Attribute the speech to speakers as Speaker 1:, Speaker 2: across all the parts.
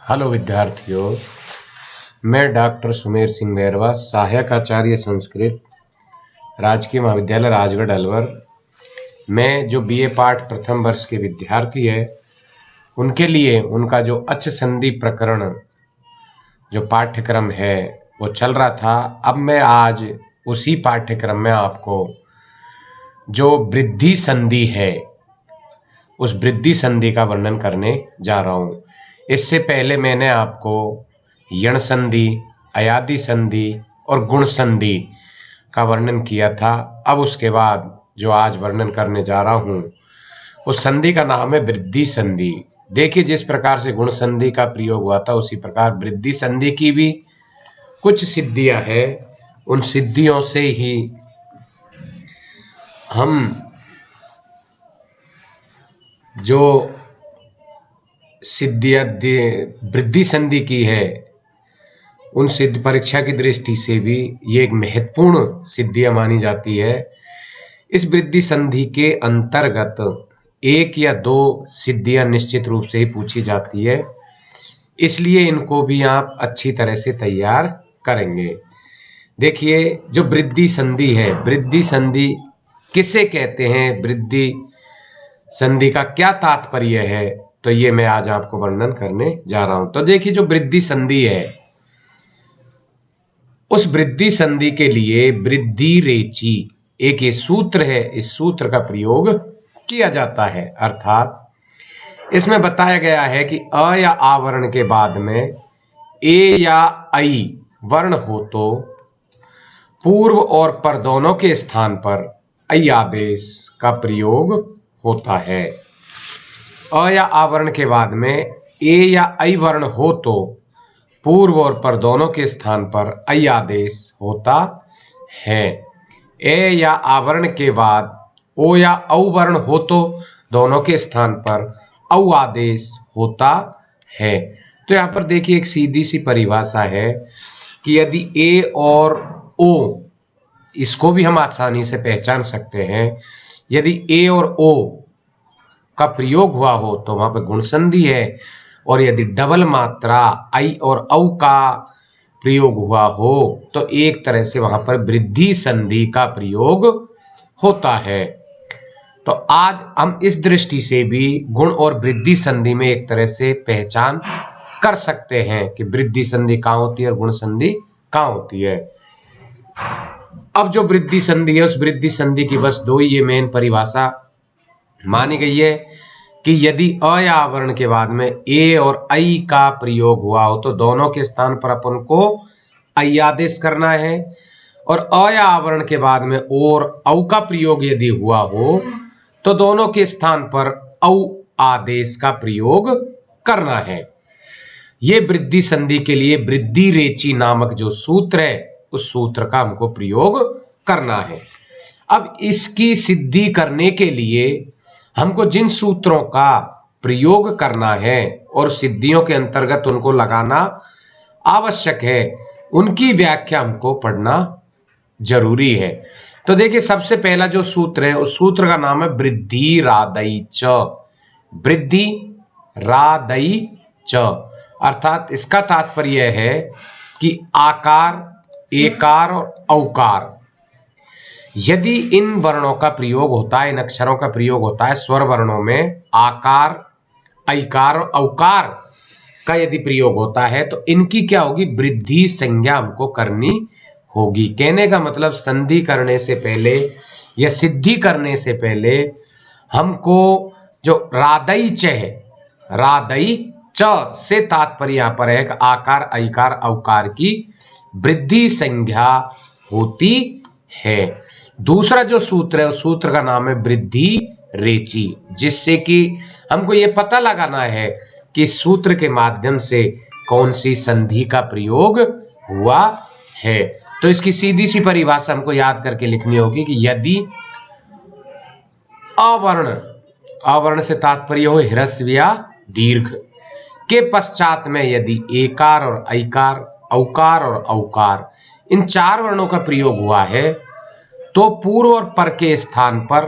Speaker 1: Hello विद्यार्थियों, मैं doctor Sumer Singh Bairwa, सहायक आचार्य संस्कृत, राजकीय महाविद्यालय राजगढ़ अलवर में जो बीए पाठ प्रथम वर्ष के विद्यार्थी है उनके लिए उनका जो अच्छ संधि प्रकरण जो पाठ्यक्रम है वो चल रहा था। अब मैं आज उसी पाठ्यक्रम में आपको जो वृद्धि संधि है उस वृद्धि संधि का वर्णन करने जा रहा हूँ। इससे पहले मैंने आपको यण संधि, अयादि संधि और गुण संधि का वर्णन किया था। अब उसके बाद जो आज वर्णन करने जा रहा हूँ उस संधि का नाम है वृद्धि संधि। देखिए, जिस प्रकार से गुण संधि का प्रयोग हुआ था उसी प्रकार वृद्धि संधि की भी कुछ सिद्धियां हैं। उन सिद्धियों से ही हम जो सिद्धियां वृद्धि संधि की है उन सिद्ध परीक्षा की दृष्टि से भी ये एक महत्वपूर्ण सिद्धियां मानी जाती है। इस वृद्धि संधि के अंतर्गत एक या दो सिद्धियां निश्चित रूप से ही पूछी जाती है, इसलिए इनको भी आप अच्छी तरह से तैयार करेंगे। देखिए, जो वृद्धि संधि है, वृद्धि संधि किसे कहते हैं, वृद्धि संधि का क्या तात्पर्य है, तो ये मैं आज आपको वर्णन करने जा रहा हूं। तो देखिए, जो वृद्धि संधि है उस वृद्धि संधि के लिए वृद्धि रेची एक ये सूत्र है, इस सूत्र का प्रयोग किया जाता है। अर्थात इसमें बताया गया है कि अ या आ वर्ण के बाद में ए या ऐ वर्ण हो तो पूर्व और पर दोनों के स्थान पर ऐ आदेश का प्रयोग होता है। अ या आ वर्ण के बाद में ए या ऐ वर्ण हो तो पूर्व और पर दोनों के स्थान पर ऐ आदेश होता है। ए या आ वर्ण के बाद ओ या औ वर्ण हो तो दोनों के स्थान पर औ आदेश होता है। तो यहाँ पर देखिए, एक सीधी सी परिभाषा है कि यदि ए और ओ, इसको भी हम आसानी से पहचान सकते हैं, यदि ए और ओ का प्रयोग हुआ हो तो वहां पर गुण संधि है, और यदि डबल मात्रा आई और औ का प्रयोग हुआ हो तो एक तरह से वहां पर वृद्धि संधि का प्रयोग होता है। तो आज हम इस दृष्टि से भी गुण और वृद्धि संधि में एक तरह से पहचान कर सकते हैं कि वृद्धि संधि कहाँ होती है और गुण संधि कहाँ होती है। अब जो वृद्धि संधि है उस वृद्धि संधि की बस दो ही ये मेन परिभाषा मानी गई है कि यदि अ या वर्ण के बाद में ए और ऐ का प्रयोग हुआ हो तो दोनों के स्थान पर अपन को ऐ आदेश करना है, और अ या वर्ण के बाद में ओ और औ का प्रयोग यदि हुआ हो तो दोनों के स्थान पर औ आदेश का प्रयोग करना है। ये वृद्धि संधि के लिए वृद्धि रेची नामक जो सूत्र है उस सूत्र का हमको प्रयोग करना है। अब इसकी सिद्धि करने के लिए हमको जिन सूत्रों का प्रयोग करना है और सिद्धियों के अंतर्गत उनको लगाना आवश्यक है, उनकी व्याख्या हमको पढ़ना जरूरी है। तो देखिए, सबसे पहला जो सूत्र है उस सूत्र का नाम है वृद्धि रादई च। वृद्धि रादई च अर्थात इसका तात्पर्य है कि आकार, एकार और औकार, यदि इन वर्णों का प्रयोग होता है, इन अक्षरों का प्रयोग होता है स्वर वर्णों में, आकार, ऐकार और औकार का यदि प्रयोग होता है तो इनकी क्या होगी, वृद्धि संज्ञा हमको करनी होगी। कहने का मतलब संधि करने से पहले या सिद्धि करने से पहले हमको जो रादई च है, रादई च से तात्पर्य यहाँ पर है कि आकार, ऐकार, औकार की वृद्धि संज्ञा होती है। दूसरा जो सूत्र है उस सूत्र का नाम है वृद्धि रेची, जिससे कि हमको ये पता लगाना है कि सूत्र के माध्यम से कौन सी संधि का प्रयोग हुआ है। तो इसकी सीधी सी परिभाषा हमको याद करके लिखनी होगी कि यदि अवर्ण, अवर्ण से तात्पर्य हो ह्रस्व या दीर्घ, के पश्चात में यदि एकार और ऐकार, औकार और औकार, इन चार वर्णों का प्रयोग हुआ है तो पूर्व और पर के स्थान पर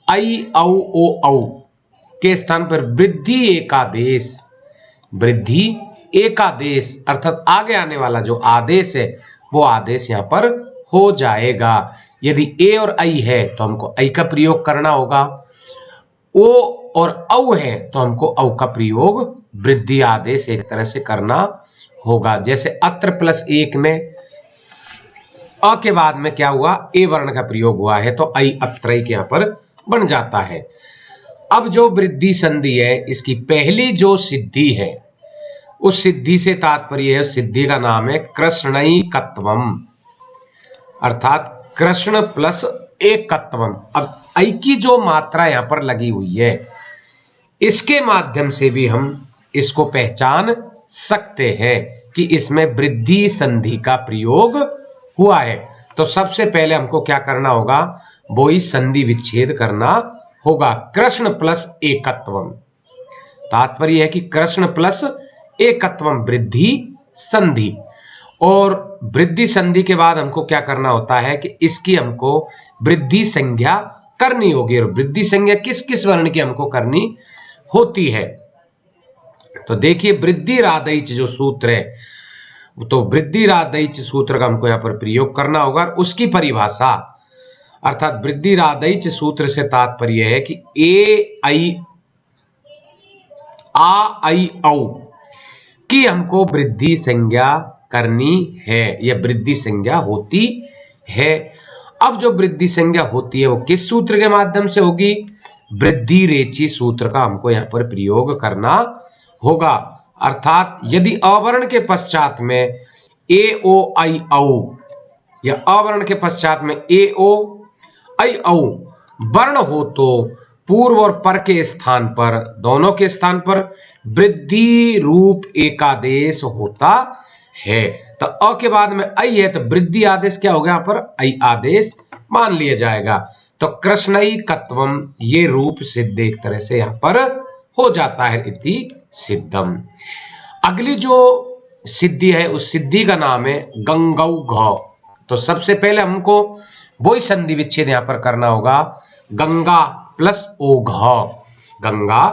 Speaker 1: ऐ, औ, ओ, औ के स्थान पर वृद्धि एकादेश वृद्धि एकादेश अर्थात आगे आने वाला जो आदेश है वो आदेश यहाँ पर हो जाएगा। यदि ए और आई है तो हमको आई का प्रयोग करना होगा, ओ और औ है तो हमको औ का प्रयोग वृद्धि आदेश एक तरह से करना होगा। जैसे अत्र प्लस एक में अ के बाद में क्या हुआ, ए वर्ण का प्रयोग हुआ है तो आई अत्रई के यहाँ पर बन जाता है। अब जो वृद्धि संधि है इसकी पहली जो सिद्धि है उस सिद्धि से तात्पर्य है, उस सिद्धि का नाम है कृष्णैकत्वम अर्थात कृष्ण प्लस एकत्वम। अब आई की जो मात्रा यहां पर लगी हुई है इसके माध्यम से भी हम इसको पहचान सकते हैं कि इसमें वृद्धि संधि का प्रयोग हुआ है। तो सबसे पहले हमको क्या करना होगा, वो ही संधि विच्छेद करना होगा। कृष्ण प्लस एकत्वम, तात्पर्य है कि कृष्ण प्लस एकत्वम वृद्धि संधि। और वृद्धि संधि के बाद हमको क्या करना होता है कि इसकी हमको वृद्धि संज्ञा करनी होगी। और वृद्धि संज्ञा किस किस वर्ण की हमको करनी होती है, तो देखिए वृद्धि रादैच जो सूत्र है तो वृद्धि रादैच सूत्र का हमको यहां पर प्रयोग करना होगा। और उसकी परिभाषा अर्थात वृद्धि रादैच सूत्र से तात्पर्य है कि ए आई औ की हमको वृद्धि संज्ञा करनी है, यह वृद्धि संज्ञा होती है। अब जो वृद्धि संज्ञा होती है वो किस सूत्र के माध्यम से होगी, वृद्धि रेची सूत्र का हमको यहाँ पर प्रयोग करना होगा। अर्थात यदि अवर्ण के पश्चात में ए ओ आई औ या अवर्ण के पश्चात में ए ओ आई औ वर्ण हो तो पूर्व और पर के स्थान पर, दोनों के स्थान पर वृद्धि रूप एकादेश होता है। तो अ के बाद में आई है तो वृद्धि आदेश क्या होगा, यहाँ पर आई आदेश मान लिया जाएगा। तो कृष्णैकत्वम ये रूप सिद्ध एक तरह से यहाँ पर हो जाता है, इति सिद्धम। अगली जो सिद्धि है उस सिद्धि का नाम है गंगौ घ। तो सबसे पहले हमको वही संधि विच्छेद यहाँ पर करना होगा, गंगा प्लस ओघ, गंगा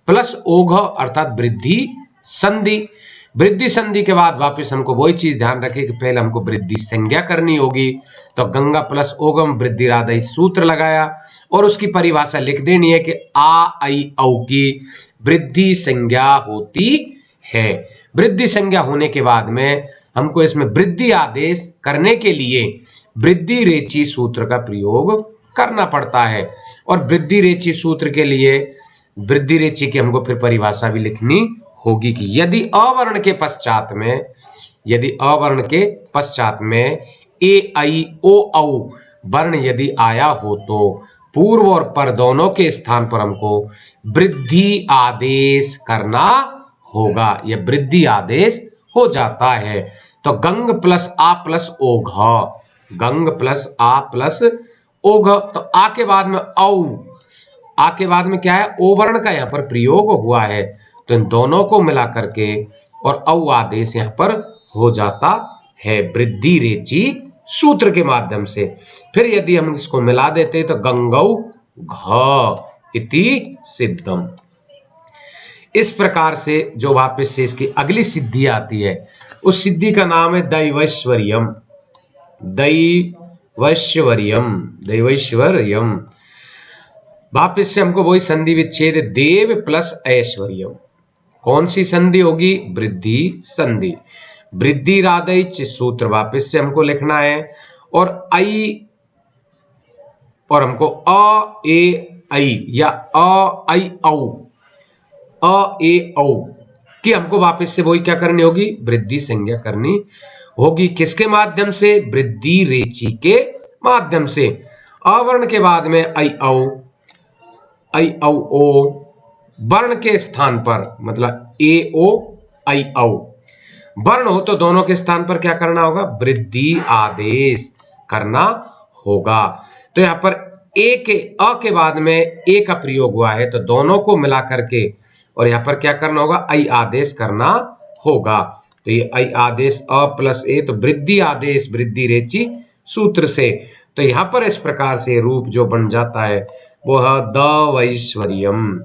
Speaker 1: प्लस ओघ अर्थात वृद्धि संधि। वृद्धि संधि के बाद वापस हमको वही चीज ध्यान रखें कि पहले हमको वृद्धि संज्ञा करनी होगी। तो गंगा प्लस ओगम वृद्धि राधई सूत्र लगाया और उसकी परिभाषा लिख देनी है कि आ आई औ की वृद्धि संज्ञा होती है। वृद्धि संज्ञा होने के बाद में हमको इसमें वृद्धि आदेश करने के लिए वृद्धि रेची सूत्र का प्रयोग करना पड़ता है। और वृद्धि रेची सूत्र के लिए वृद्धि रेची की हमको फिर परिभाषा भी लिखनी होगी कि यदि अवर्ण के पश्चात में ए आई ओ औ वर्ण यदि आया हो तो पूर्व और पर दोनों के स्थान पर हमको वृद्धि आदेश करना होगा। यह वृद्धि आदेश हो जाता है। तो गंग प्लस आ प्लस ओघ, गंग प्लस आ प्लस ओघ। तो आ के बाद में औ, आ के बाद में क्या है, ओ वर्ण का यहाँ पर प्रयोग हुआ है। तो इन दोनों को मिला करके और औ आदेश यहाँ पर हो जाता है वृद्धि रेची सूत्र के माध्यम से। फिर यदि हम इसको मिला देते तो गंगौ घ इति सिद्धम। इस प्रकार से जो वापस से इसकी अगली सिद्धि आती है उस सिद्धि का नाम है दैवैश्वर्यम, दैवैश्वर्यम, दैवैश्वर्यम। वापस से हमको वही संधि विच्छेद देव प्लस ऐश्वर्यम। कौन सी संधि होगी, वृद्धि संधि। वृद्धि रादैच सूत्र वापस से हमको लिखना है और आई और हमको अ ए आई या अ आई औ, अ ए औ कि हमको वापस से वही क्या करनी होगी, वृद्धि संज्ञा करनी होगी। किसके माध्यम से, वृद्धि रेची के माध्यम से। अवर्ण के बाद में आई औ ओ वर्ण के स्थान पर, मतलब ए ओ आई औ वर्ण हो तो दोनों के स्थान पर क्या करना होगा, वृद्धि आदेश करना होगा। तो यहां पर ए के अ के बाद में ए का प्रयोग हुआ है तो दोनों को मिला करके और यहां पर क्या करना होगा, आई आदेश करना होगा। तो ये आई आदेश अ प्लस ए तो वृद्धि आदेश वृद्धि रेची सूत्र से। तो यहां पर इस प्रकार से रूप जो बन जाता है वो है दैवैश्वर्यम,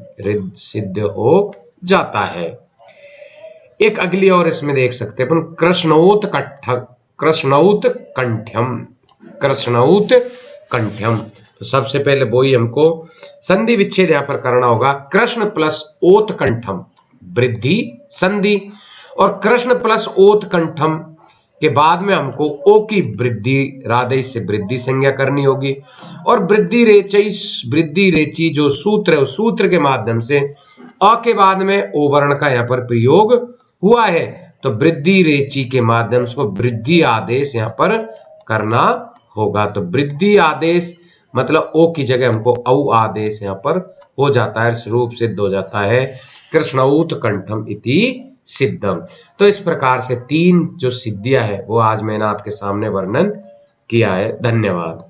Speaker 1: सिद्ध हो जाता है। एक अगली और इसमें देख सकते हैं अपन, कृष्णौत कंठ्यम। तो सबसे पहले वही हमको संधि विच्छेद यहां पर करना होगा। कृष्ण प्लस ओत कंठम वृद्धि संधि, और कृष्ण प्लस ओत कंठम के बाद में हमको ओ की वृद्धि रादेश से वृद्धि संज्ञा करनी होगी, और वृद्धि रेची जो सूत्र है उस सूत्र के माध्यम से अ के बाद में ओ वर्ण का यहाँ पर प्रयोग हुआ है, तो वृद्धि रेची के माध्यम से वृद्धि आदेश यहाँ पर करना होगा। तो वृद्धि आदेश मतलब ओ की जगह हमको औ आदेश यहाँ पर हो जाता है, इस रूप सिद्ध हो जाता है कृष्णौत कंठम इति सिद्धम। तो इस प्रकार से 3 जो सिद्धियां है वो आज मैंने आपके सामने वर्णन किया है। धन्यवाद।